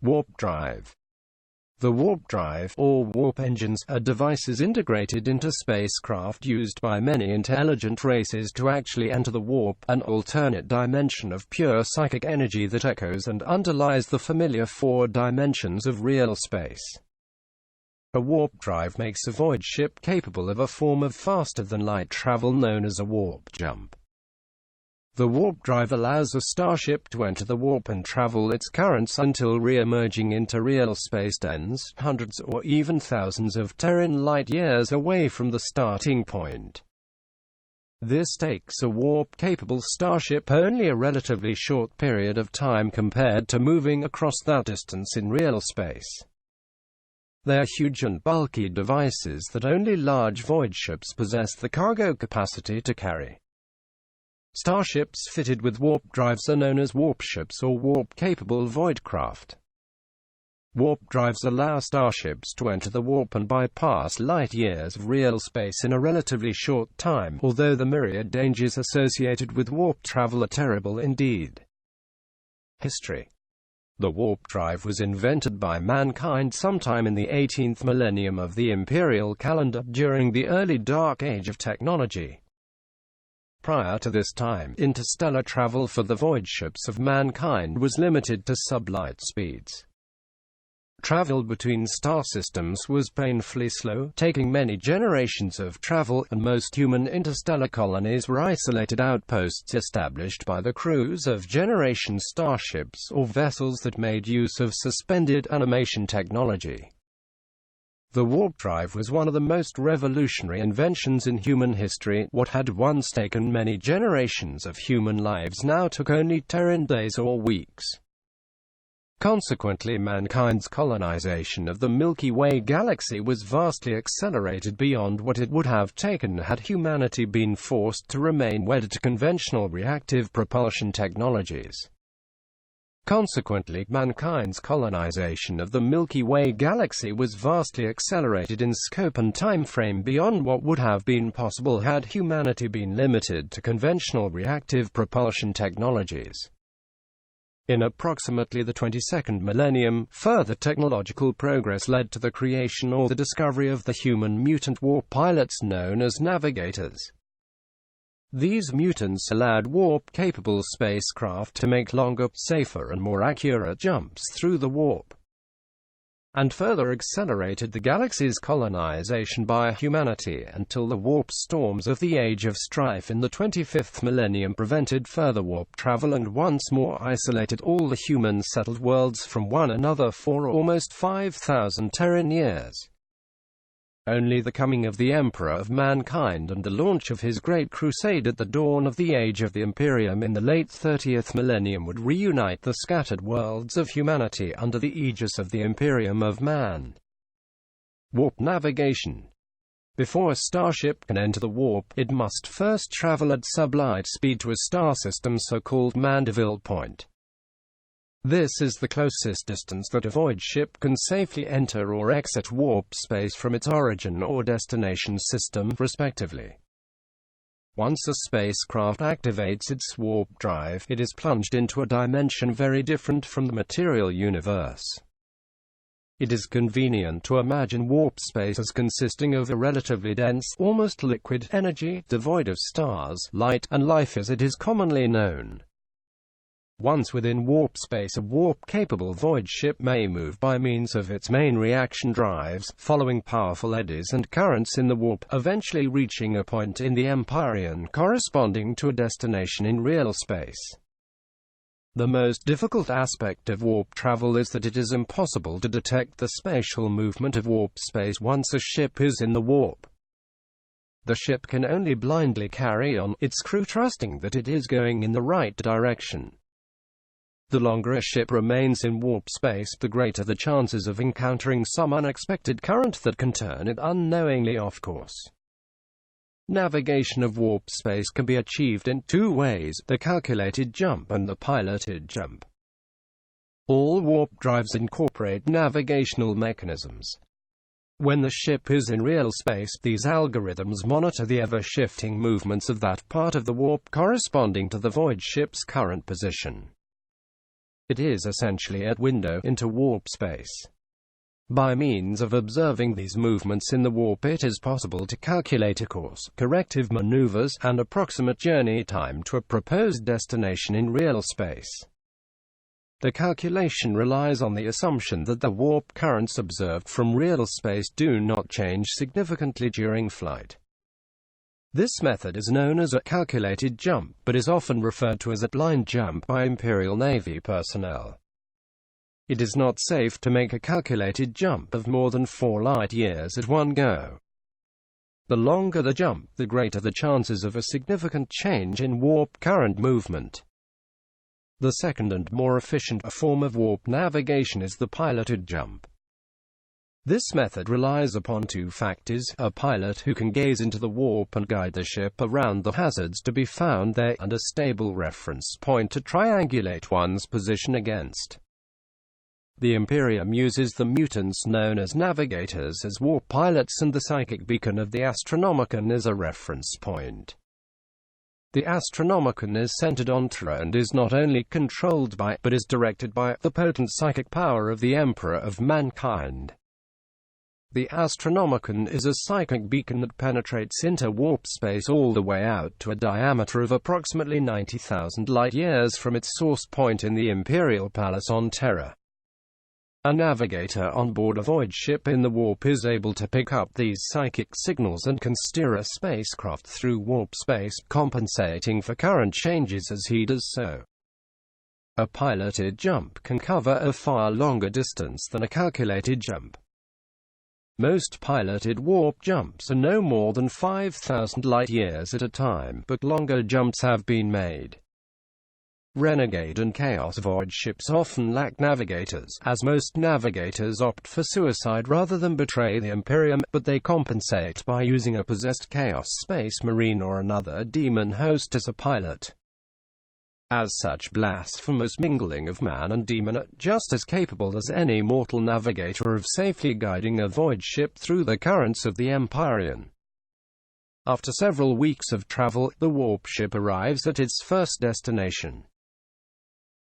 Warp drive. The warp drive, or warp engines, are devices integrated into spacecraft used by many intelligent races to actually enter the warp, an alternate dimension of pure psychic energy that echoes and underlies the familiar four dimensions of real space. A warp drive makes a void ship capable of a form of faster-than-light travel known as a warp jump. The warp drive allows a starship to enter the warp and travel its currents until re-emerging into real space tens, hundreds or even thousands of Terran light-years away from the starting point. This takes a warp-capable starship only a relatively short period of time compared to moving across that distance in real space. They are huge and bulky devices that only large voidships possess the cargo capacity to carry. Starships fitted with warp drives are known as warpships or warp-capable voidcraft. Warp drives allow starships to enter the warp and bypass light-years of real space in a relatively short time, although the myriad dangers associated with warp travel are terrible indeed. History. The warp drive was invented by mankind sometime in the 18th millennium of the imperial calendar, during the early dark age of technology. Prior to this time, interstellar travel for the voidships of mankind was limited to sublight speeds. Travel between star systems was painfully slow, taking many generations of travel, and most human interstellar colonies were isolated outposts established by the crews of generation starships, or vessels that made use of suspended animation technology. The warp drive was one of the most revolutionary inventions in human history. What had once taken many generations of human lives now took only Terran days or weeks. Consequently, mankind's colonization of the Milky Way galaxy was vastly accelerated beyond what it would have taken had humanity been forced to remain wedded to conventional reactive propulsion technologies. Consequently, mankind's colonization of the Milky Way galaxy was vastly accelerated in scope and time frame beyond what would have been possible had humanity been limited to conventional reactive propulsion technologies. In approximately the 22nd millennium, further technological progress led to the creation or the discovery of the human mutant warp pilots known as navigators. These mutants allowed warp-capable spacecraft to make longer, safer and more accurate jumps through the warp, and further accelerated the galaxy's colonization by humanity until the warp storms of the Age of Strife in the 25th millennium prevented further warp travel and once more isolated all the human-settled worlds from one another for almost 5,000 Terran years. Only the coming of the Emperor of Mankind and the launch of his Great Crusade at the dawn of the Age of the Imperium in the late 30th millennium would reunite the scattered worlds of humanity under the aegis of the Imperium of Man. Warp navigation. Before a starship can enter the warp, it must first travel at sublight speed to a star system's so-called Mandeville point. This is the closest distance that a void ship can safely enter or exit warp space from its origin or destination system, respectively. Once a spacecraft activates its warp drive, it is plunged into a dimension very different from the material universe. It is convenient to imagine warp space as consisting of a relatively dense, almost liquid energy, devoid of stars, light, and life as it is commonly known. Once within warp space, a warp-capable void ship may move by means of its main reaction drives, following powerful eddies and currents in the warp, eventually reaching a point in the Empyrean corresponding to a destination in real space. The most difficult aspect of warp travel is that it is impossible to detect the spatial movement of warp space once a ship is in the warp. The ship can only blindly carry on, its crew trusting that it is going in the right direction. The longer a ship remains in warp space, the greater the chances of encountering some unexpected current that can turn it unknowingly off course. Navigation of warp space can be achieved in two ways: the calculated jump and the piloted jump. All warp drives incorporate navigational mechanisms. When the ship is in real space, these algorithms monitor the ever-shifting movements of that part of the warp corresponding to the void ship's current position. It is essentially a window into warp space. By means of observing these movements in the warp, it is possible to calculate a course, corrective maneuvers, and approximate journey time to a proposed destination in real space. The calculation relies on the assumption that the warp currents observed from real space do not change significantly during flight. This method is known as a calculated jump, but is often referred to as a blind jump by Imperial Navy personnel. It is not safe to make a calculated jump of more than 4 light-years at one go. The longer the jump, the greater the chances of a significant change in warp current movement. The second and more efficient form of warp navigation is the piloted jump. This method relies upon 2 factors: a pilot who can gaze into the warp and guide the ship around the hazards to be found there, and a stable reference point to triangulate one's position against. The Imperium uses the mutants known as navigators as warp pilots, and the psychic beacon of the Astronomicon is a reference point. The Astronomicon is centered on Terra and is not only controlled by, but is directed by, the potent psychic power of the Emperor of Mankind. The Astronomicon is a psychic beacon that penetrates into warp space all the way out to a diameter of approximately 90,000 light-years from its source point in the Imperial Palace on Terra. A navigator on board a voidship in the warp is able to pick up these psychic signals and can steer a spacecraft through warp space, compensating for current changes as he does so. A piloted jump can cover a far longer distance than a calculated jump. Most piloted warp jumps are no more than 5,000 light-years at a time, but longer jumps have been made. Renegade and Chaos voidships often lack navigators, as most navigators opt for suicide rather than betray the Imperium, but they compensate by using a possessed Chaos Space Marine or another demon host as a pilot. As such, blasphemous mingling of man and demon are just as capable as any mortal navigator of safely guiding a void ship through the currents of the Empyrean. After several weeks of travel, the warp ship arrives at its first destination.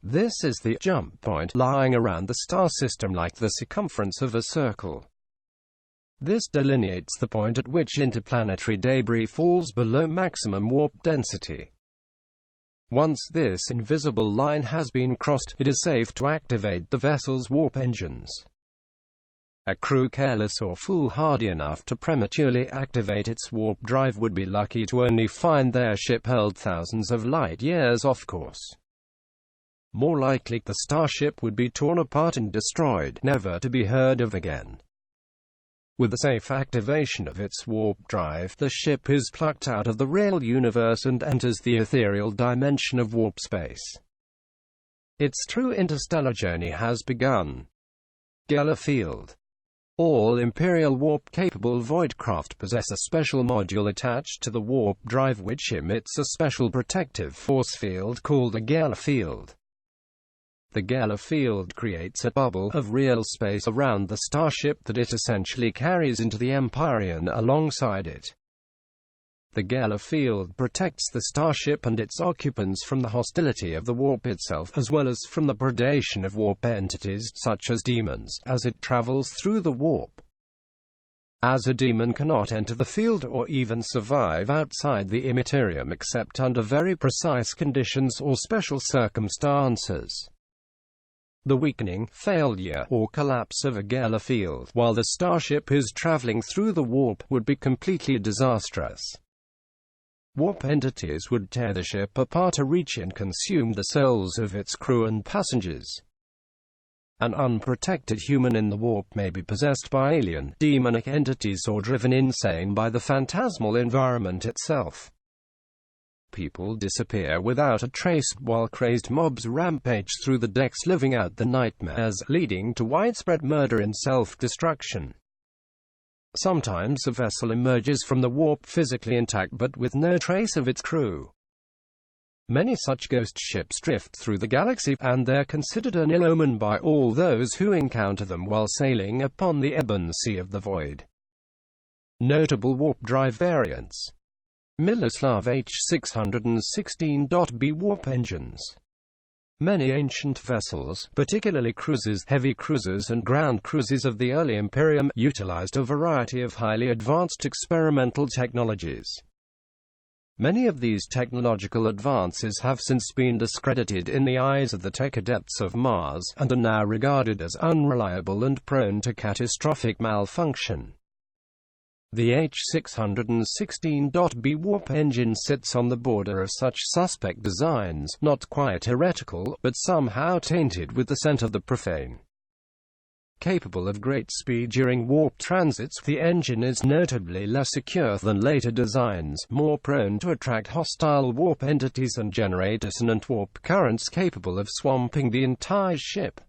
This is the jump point, lying around the star system like the circumference of a circle. This delineates the point at which interplanetary debris falls below maximum warp density. Once this invisible line has been crossed, it is safe to activate the vessel's warp engines. A crew careless or foolhardy enough to prematurely activate its warp drive would be lucky to only find their ship hurled thousands of light-years off course. More likely, the starship would be torn apart and destroyed, never to be heard of again. With the safe activation of its warp drive, the ship is plucked out of the real universe and enters the ethereal dimension of warp space. Its true interstellar journey has begun. Geller Field. All Imperial warp-capable voidcraft possess a special module attached to the warp drive which emits a special protective force field called a Geller Field. The Geller Field creates a bubble of real space around the starship that it essentially carries into the Empyrean alongside it. The Geller Field protects the starship and its occupants from the hostility of the warp itself, as well as from the predation of warp entities, such as demons, as it travels through the warp. As a demon cannot enter the field or even survive outside the immaterium except under very precise conditions or special circumstances. The weakening, failure, or collapse of a Geller Field while the starship is traveling through the warp would be completely disastrous. Warp entities would tear the ship apart, reach and consume the souls of its crew and passengers. An unprotected human in the warp may be possessed by alien, demonic entities or driven insane by the phantasmal environment itself. People disappear without a trace, while crazed mobs rampage through the decks living out the nightmares, leading to widespread murder and self-destruction. Sometimes a vessel emerges from the warp physically intact but with no trace of its crew. Many such ghost ships drift through the galaxy, and they're considered an ill omen by all those who encounter them while sailing upon the ebon sea of the void. Notable warp drive variants: Miloslav H616.B warp engines. Many ancient vessels, particularly cruisers, heavy cruisers and ground cruisers of the early Imperium, utilized a variety of highly advanced experimental technologies. Many of these technological advances have since been discredited in the eyes of the tech adepts of Mars, and are now regarded as unreliable and prone to catastrophic malfunction. The H616.B warp engine sits on the border of such suspect designs, not quite heretical, but somehow tainted with the scent of the profane. Capable of great speed during warp transits, the engine is notably less secure than later designs, more prone to attract hostile warp entities and generate dissonant warp currents capable of swamping the entire ship.